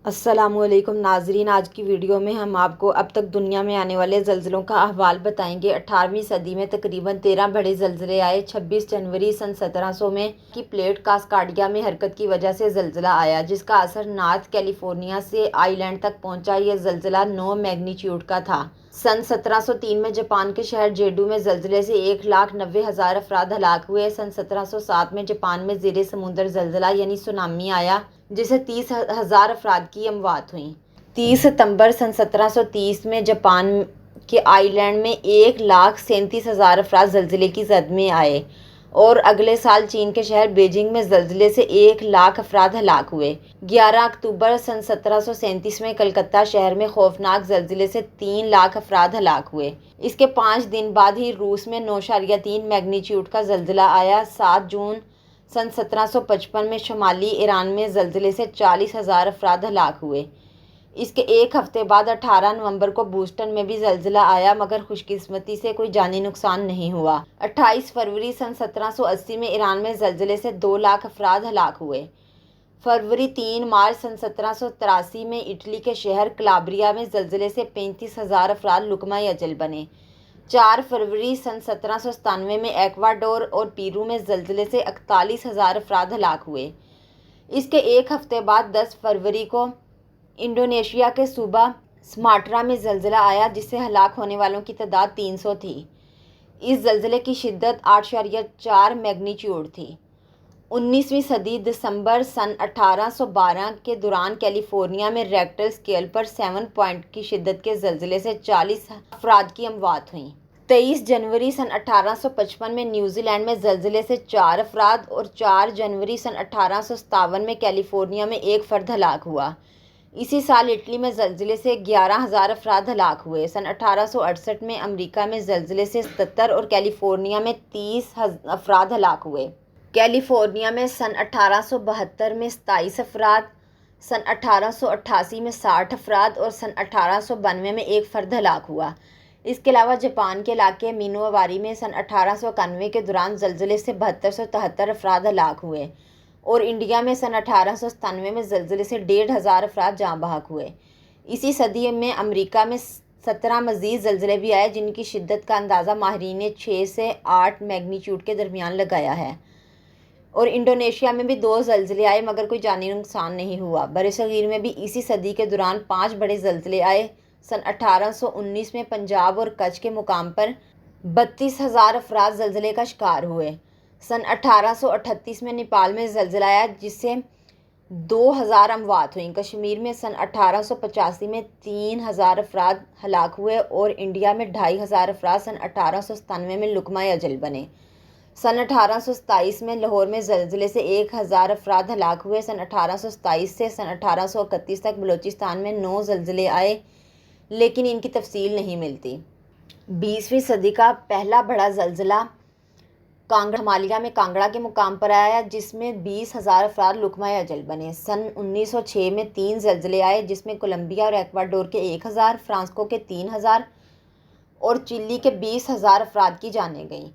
السلام علیکم ناظرین، آج کی ویڈیو میں ہم آپ کو اب تک دنیا میں آنے والے زلزلوں کا احوال بتائیں گے۔ 18ویں صدی میں تقریباً 13 بڑے زلزلے آئے۔ 26 جنوری سن 1700 میں کی پلیٹ کاسکاڈیا میں حرکت کی وجہ سے زلزلہ آیا، جس کا اثر نارتھ کیلیفورنیا سے آئی لینڈ تک پہنچا۔ یہ زلزلہ 9 میگنیچیوڈ کا تھا۔ سن 1703 میں جاپان کے شہر جیڈو میں زلزلے سے 1,90,000 افراد ہلاک ہوئے۔ سن 1707 میں جاپان میں زیر سمندر زلزلہ یعنی سونامی آیا، جس سے 30,000 افراد کی اموات ہوئیں۔ 30 ستمبر سن 1730 میں جاپان کے آئی لینڈ میں 1,37,000 افراد زلزلے کی زد میں آئے اور اگلے سال چین کے شہر بیجنگ میں زلزلے سے 1,00,000 افراد ہلاک ہوئے۔ 11 اکتوبر سن 1737 میں کلکتہ شہر میں خوفناک زلزلے سے 3,00,000 افراد ہلاک ہوئے۔ اس کے 5 دن بعد ہی روس میں 9.3 میگنیچیوڈ کا زلزلہ آیا۔ 7 جون سن 1755 میں شمالی ایران میں زلزلے سے 40,000 افراد ہلاک ہوئے۔ اس کے ایک ہفتے بعد 18 نومبر کو بوسٹن میں بھی زلزلہ آیا، مگر خوش قسمتی سے کوئی جانی نقصان نہیں ہوا۔ 28 فروری سن 1780 میں ایران میں زلزلے سے 2,00,000 افراد ہلاک ہوئے۔ فروری 3 مارچ سن 1783 میں اٹلی کے شہر کلابریا میں زلزلے سے 35,000 افراد لقمہ اجل بنے۔ 4 فروری سن 1797 میں ایکواڈور اور پیرو میں زلزلے سے 41,000 افراد ہلاک ہوئے۔ اس کے ایک ہفتے بعد 10 فروری کو انڈونیشیا کے صوبہ سماٹرا میں زلزلہ آیا، جس سے ہلاک ہونے والوں کی تعداد 300 تھی۔ اس زلزلے کی شدت 8.4 میگنیچیوڈ تھی۔ 19ویں صدی دسمبر سن 1812 کے دوران کیلیفورنیا میں ریکٹر اسکیل پر 7 پوائنٹ کی شدت کے زلزلے سے 40 افراد کی اموات ہوئیں۔ 23 جنوری سن 1855 میں نیوزی لینڈ میں زلزلے سے 4 افراد اور 4 جنوری سن 1857 میں کیلیفورنیا میں 1 فرد ہلاک ہوا۔ اسی سال اٹلی میں زلزلے سے 11,000 افراد ہلاک ہوئے۔ سن 1868 میں امریکہ میں زلزلے سے 77 اور کیلیفورنیا میں 30 افراد ہلاک ہوئے۔ کیلیفورنیا میں سن 1872 میں 27 افراد، سن 1888 میں 60 افراد اور سن 1892 میں 1 فرد ہلاک ہوا۔ اس کے علاوہ جاپان کے علاقے مینوواری میں سن 1891 کے دوران زلزلے سے 7273 افراد ہلاک ہوئے اور انڈیا میں سن 1897 میں زلزلے سے 1,500 افراد جاں بحق ہوئے۔ اسی صدی میں امریکہ میں 17 مزید زلزلے بھی آئے، جن کی شدت کا اندازہ ماہرین نے 6 سے 8 میگنیچیوڈ کے درمیان لگایا ہے، اور انڈونیشیا میں بھی 2 زلزلے آئے، مگر کوئی جانی نقصان نہیں ہوا۔ برصغیر میں بھی اسی صدی کے دوران 5 بڑے زلزلے آئے۔ سن 1819 میں پنجاب اور کچھ کے مقام پر 32,000 افراد زلزلے کا شکار ہوئے۔ سن 1838 میں نیپال میں زلزلہ آیا، جس سے 2,000 اموات ہوئیں۔ کشمیر میں سن 1885 میں 3,000 افراد ہلاک ہوئے اور انڈیا میں 2,500 افراد سن 1897 میں لقمہ اجل بنے۔ سن 1827 میں لاہور میں زلزلے سے 1,000 افراد ہلاک ہوئے۔ سن 1827 سے سن 1831 تک بلوچستان میں 9 زلزلے آئے، لیکن ان کی تفصیل نہیں ملتی۔ 20ویں صدی کا پہلا بڑا زلزلہ کانگڑا ہمالیہ میں کانگڑا کے مقام پر آیا، جس میں 20,000 افراد لقمہ اجل بنے۔ سن 1906 میں 3 زلزلے آئے، جس میں کولمبیا اور ایکواڈور کے 1,000، فرانسکو کے 3,000 اور چلی کے 20,000 افراد کی جانیں گئیں۔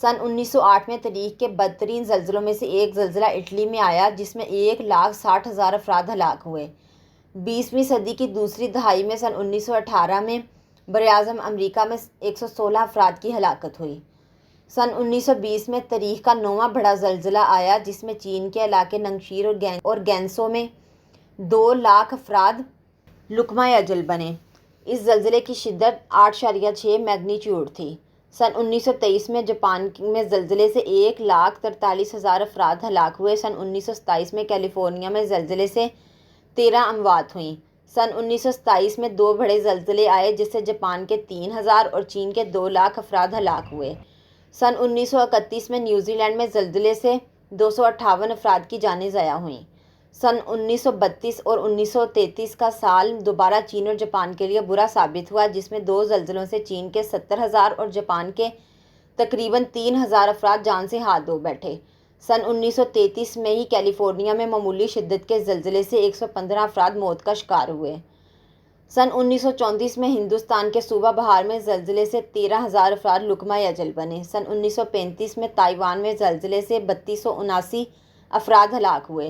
سن 1908 میں تاریخ کے بدترین زلزلوں میں سے ایک زلزلہ اٹلی میں آیا، جس میں 1,60,000 افراد ہلاک ہوئے۔ 20ویں صدی کی دوسری دہائی میں سن 1918 میں براعظم امریکہ میں 116 افراد کی ہلاکت ہوئی۔ سن 1920 میں تاریخ کا 9واں بڑا زلزلہ آیا، جس میں چین کے علاقے ننگشیر اور گینسو میں 2,00,000 افراد لقمہ اجل بنے۔ اس زلزلے کی شدت 8.6 میگنیچیوڈ تھی۔ سن 1923 میں جاپان میں زلزلے سے 1,43,000 افراد ہلاک ہوئے۔ سن 1927 میں کیلیفورنیا میں زلزلے سے 13 اموات ہوئیں۔ سن 1927 میں 2 بڑے زلزلے آئے، جس سے جاپان کے 3,000 اور چین کے 2,00,000 افراد ہلاک ہوئے۔ سن 1931 میں نیوزی لینڈ میں زلزلے سے 258 افراد کی جانیں ضائع ہوئیں۔ سن 1932 اور 1933 کا سال دوبارہ چین اور جاپان کے لیے برا ثابت ہوا، جس میں 2 زلزلوں سے چین کے 70,000 اور جاپان کے تقریباً 3,000 افراد جان سے ہاتھ دھو بیٹھے۔ سن 1933 میں ہی کیلیفورنیا میں معمولی شدت کے زلزلے سے 115 افراد موت کا شکار ہوئے۔ سن 1934 میں ہندوستان کے صوبہ بہار میں زلزلے سے 13,000 افراد لقمہ اجل بنے۔ سن 1935 میں تائیوان میں زلزلے سے 3,279 افراد ہلاک ہوئے۔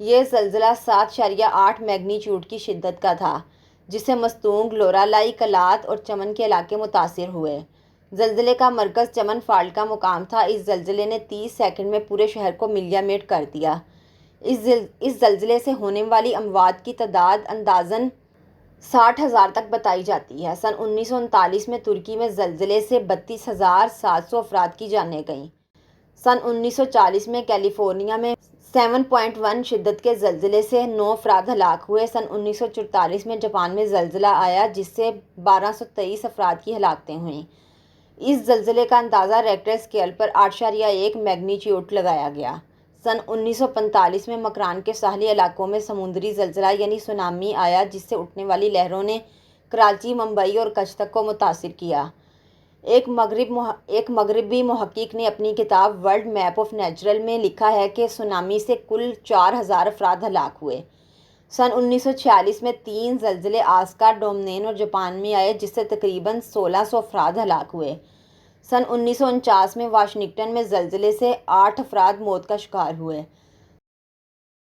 یہ زلزلہ 7.8 میگنیچیوڈ کی شدت کا تھا جس سے مستونگ، لورالائی، کلات اور چمن کے علاقے متاثر ہوئے۔ زلزلے کا مرکز چمن فالٹ کا مقام تھا۔ اس زلزلے نے 30 سیکنڈ میں پورے شہر کو ملیا میٹ کر دیا۔ اس زلزلے سے ہونے والی اموات کی تعداد اندازاً 60,000 تک بتائی جاتی ہے۔ سن 1939 میں ترکی میں زلزلے سے 32,700 افراد کی جانیں گئیں۔ سن 1940 میں کیلیفورنیا میں 7.1 شدت کے زلزلے سے 9 افراد ہلاک ہوئے۔ سن 1944 میں جاپان میں زلزلہ آیا جس سے 1223 افراد کی ہلاکتیں ہوئیں۔ اس زلزلے کا اندازہ ریکٹر اسکیل پر 8.1 میگنیچیوڈ لگایا گیا۔ سن 1945 میں مکران کے ساحلی علاقوں میں سمندری زلزلہ یعنی سونامی آیا جس سے اٹھنے والی لہروں نے کراچی، ممبئی اور کچھ تک کو متاثر کیا۔ ایک مغربی محقق نے اپنی کتاب ورلڈ میپ آف نیچرل میں لکھا ہے کہ سونامی سے کل 4,000 افراد ہلاک ہوئے۔ سن 1946 میں 3 زلزلے آسکا، ڈومنین اور جاپان میں آئے جس سے تقریباً 1,600 افراد ہلاک ہوئے۔ سن 1949 میں واشنگٹن میں زلزلے سے 8 افراد موت کا شکار ہوئے۔